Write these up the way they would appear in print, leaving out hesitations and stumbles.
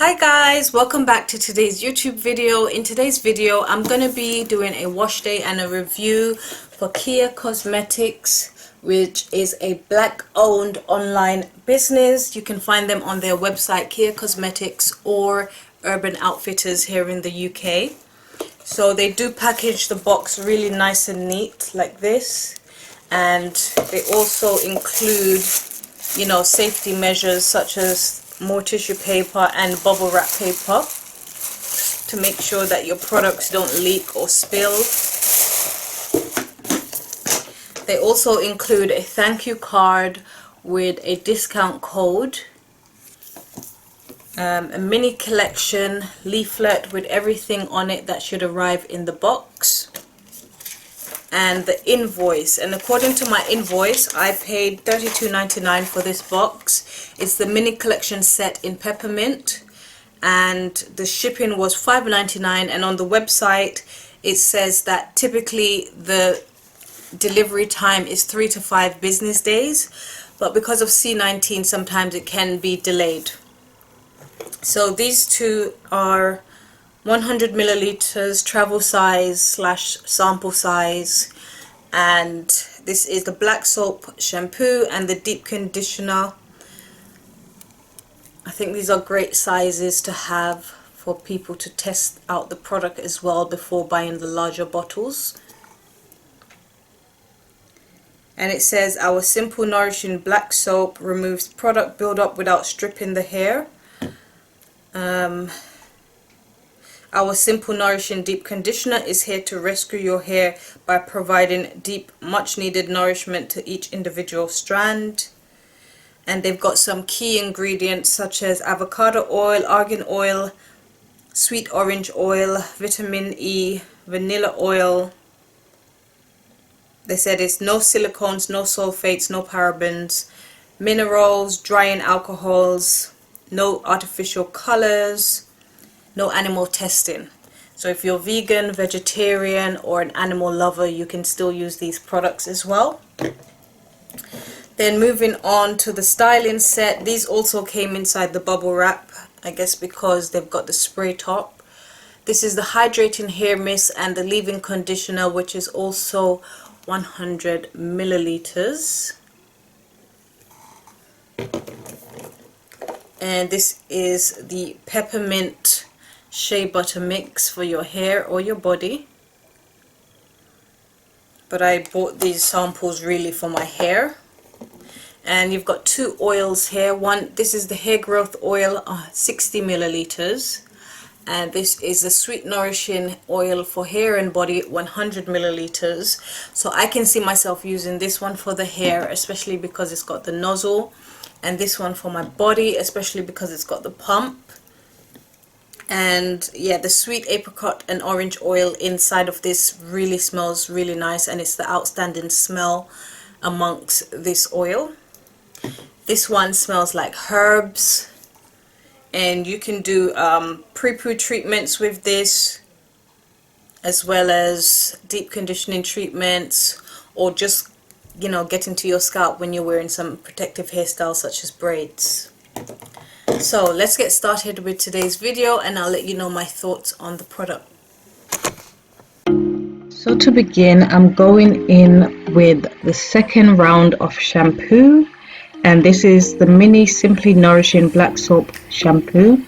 Hi guys, welcome back to today's YouTube video. In today's video I'm going to be doing a wash day and a review for Kia Cosmetics, which is a black owned online business. You can find them on their website Kia Cosmetics or Urban Outfitters here in the UK. So they do package the box really nice and neat like this, and they also include, you know, safety measures such as more tissue paper and bubble wrap paper to make sure that your products don't leak or spill. They also include a thank you card with a discount code, a mini collection leaflet with everything on it that should arrive in the box, and the invoice. And according to my invoice, I paid $32.99 for this box. It's the mini collection set in peppermint, and the shipping was $5.99. And on the website it says that typically the delivery time is 3 to 5 business days, but because of C-19 sometimes it can be delayed. So these two are 100 milliliters travel size / sample size, and this is the black soap shampoo and the deep conditioner. I think these are great sizes to have for people to test out the product as well before buying the larger bottles. And it says our simple nourishing black soap removes product buildup without stripping the hair. Our simple nourishing deep conditioner is here to rescue your hair by providing deep, much needed nourishment to each individual strand. And they've got some key ingredients such as avocado oil, argan oil, sweet orange oil, vitamin E, vanilla oil. They said it's no silicones, no sulfates, no parabens, minerals, drying alcohols, no artificial colors, no animal testing. So if you're vegan, vegetarian, or an animal lover, you can still use these products as well. Then moving on to the styling set, these also came inside the bubble wrap, I guess because they've got the spray top. This is the hydrating hair mist and the leave-in conditioner, which is also 100 milliliters. And this is the peppermint Shea Butter mix for your hair or your body, but I bought these samples really for my hair. And you've got two oils here. This is the hair growth oil, 60 milliliters, and this is the sweet nourishing oil for hair and body, 100 milliliters. So I can see myself using this one for the hair, especially because it's got the nozzle, and this one for my body, especially because it's got the pump. And yeah, the sweet apricot and orange oil inside of this really smells really nice, and it's the outstanding smell amongst this oil. This one smells like herbs, and you can do pre-poo treatments with this, as well as deep conditioning treatments, or just, you know, get into your scalp when you're wearing some protective hairstyles such as braids. So let's get started with today's video, and I'll let you know my thoughts on the product. So to begin, I'm going in with the second round of shampoo, and this is the mini Simply Nourishing Black Soap shampoo.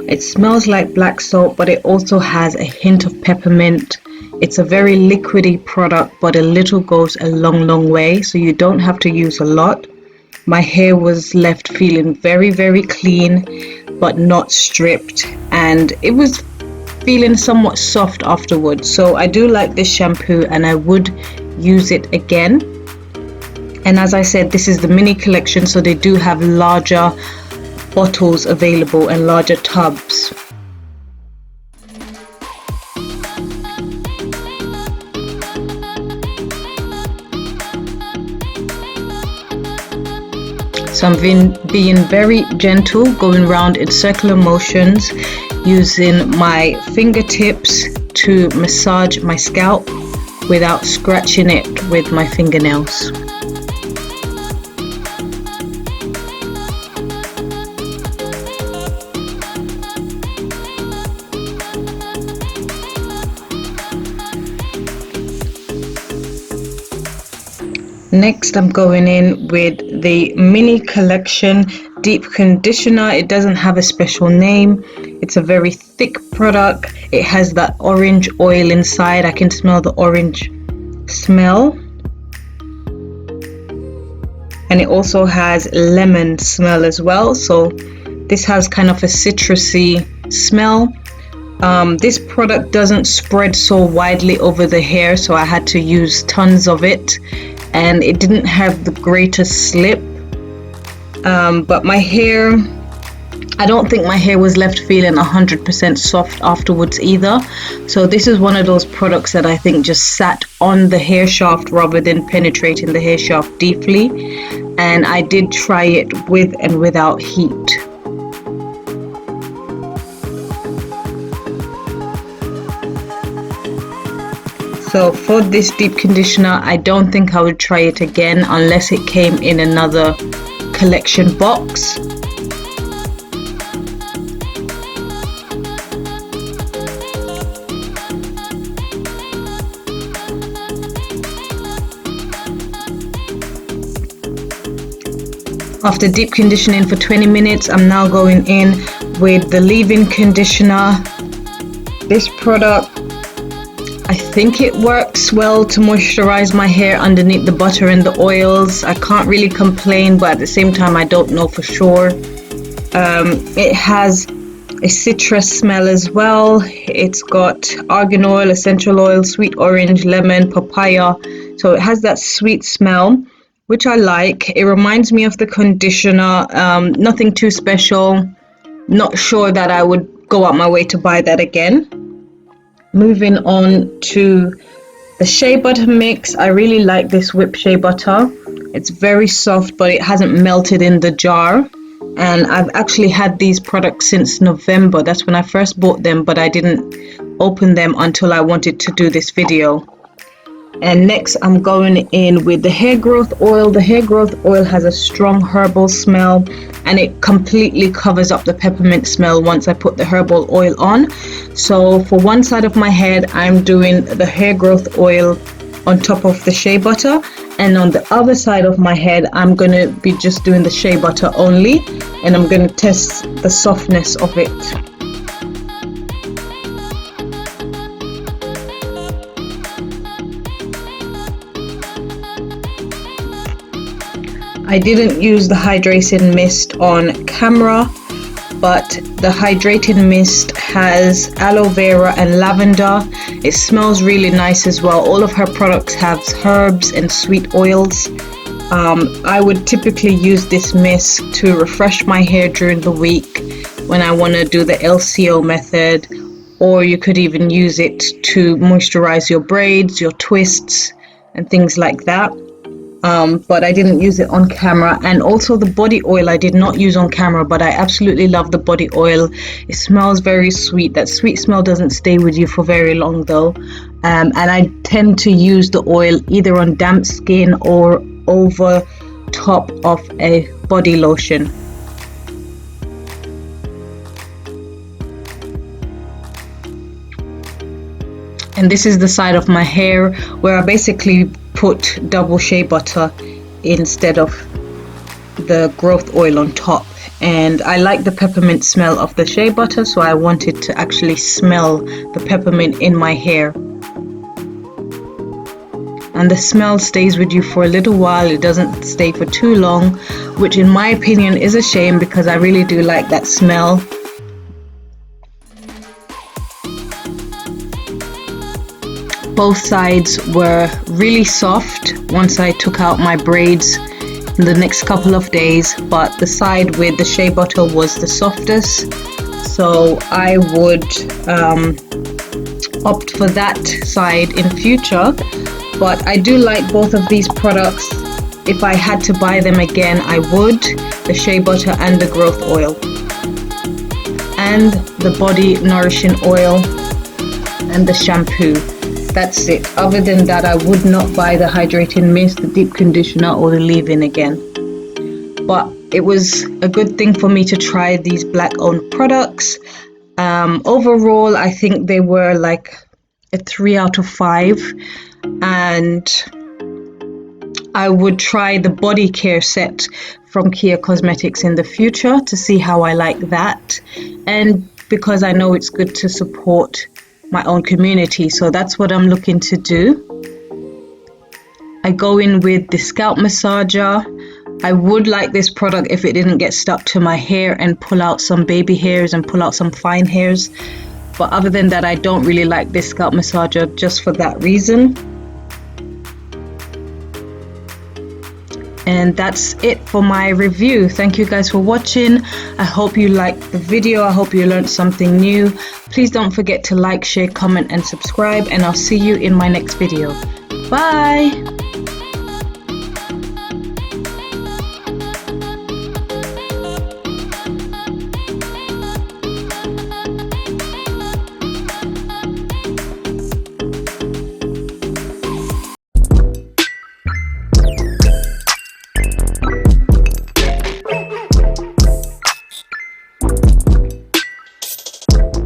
It smells like black soap, but it also has a hint of peppermint. It's a very liquidy product, but a little goes a long way, so you don't have to use a lot. My hair was left feeling very clean, but not stripped, and it was feeling somewhat soft afterwards. So I do like this shampoo, and I would use it again. And as I said, this is the mini collection, so they do have larger bottles available and larger tubs. So I'm being very gentle, going around in circular motions, using my fingertips to massage my scalp without scratching it with my fingernails. Next, I'm going in with the Mini Collection Deep Conditioner. It doesn't have a special name. It's a very thick product. It has that orange oil inside. I can smell the orange smell. And it also has lemon smell as well. So this has kind of a citrusy smell. This product doesn't spread so widely over the hair, so I had to use tons of it. And it didn't have the greatest slip, but my hair, I don't think my hair was left feeling 100% soft afterwards either. So this is one of those products that I think just sat on the hair shaft rather than penetrating the hair shaft deeply. And I did try it with and without heat. So for this deep conditioner, I don't think I would try it again unless it came in another collection box. After deep conditioning for 20 minutes, I'm now going in with the leave-in conditioner. This product, I think it works well to moisturize my hair underneath the butter and the oils. I can't really complain, but at the same time I don't know for sure. It has a citrus smell as well. It's got argan oil, essential oil, sweet orange, lemon, papaya. So it has that sweet smell, which I like. It reminds me of the conditioner. Nothing too special. Not sure that I would go out my way to buy that again. Moving on to the Shea Butter mix. I really like this whipped Shea Butter. It's very soft, but it hasn't melted in the jar. And I've actually had these products since November. That's when I first bought them, but I didn't open them until I wanted to do this video. And next I'm going in with the hair growth oil. The hair growth oil has a strong herbal smell, and it completely covers up the peppermint smell once I put the herbal oil on. So for one side of my head, I'm doing the hair growth oil on top of the Shea Butter, and on the other side of my head I'm going to be just doing the Shea Butter only, and I'm going to test the softness of it. I didn't use the hydrating mist on camera, but the hydrating mist has aloe vera and lavender. It smells really nice as well. All of her products have herbs and sweet oils. I would typically use this mist to refresh my hair during the week when I want to do the LCO method, or you could even use it to moisturize your braids, your twists, and things like that. But I didn't use it on camera. And also the body oil I did not use on camera, but I absolutely love the body oil. It smells very sweet. That sweet smell doesn't stay with you for very long though. And I tend to use the oil either on damp skin or over top of a body lotion. And this is the side of my hair where I basically put double Shea Butter instead of the growth oil on top. And I like the peppermint smell of the Shea Butter, so I wanted to actually smell the peppermint in my hair. And the smell stays with you for a little while. It doesn't stay for too long, which in my opinion is a shame, because I really do like that smell. Both sides were really soft once I took out my braids in the next couple of days, but the side with the Shea Butter was the softest, so I would opt for that side in future. But I do like both of these products. If I had to buy them again, I would. The Shea Butter and the growth oil, and the body nourishing oil, and the shampoo. That's it. Other than that, I would not buy the hydrating mist, the deep conditioner, or the leave-in again. But it was a good thing for me to try these black owned products. Overall, I think they were like a 3 out of 5, and I would try the body care set from Kia Cosmetics in the future to see how I like that, and because I know it's good to support my own community, so that's what I'm looking to do. I go in with the Scalp Massager. I would like this product if it didn't get stuck to my hair and pull out some baby hairs and pull out some fine hairs, but other than that I don't really like this Scalp Massager just for that reason. And that's it for my review. Thank you guys for watching. I hope you liked the video. I hope you learned something new. Please don't forget to like, share, comment and subscribe, and I'll see you in my next video. Bye.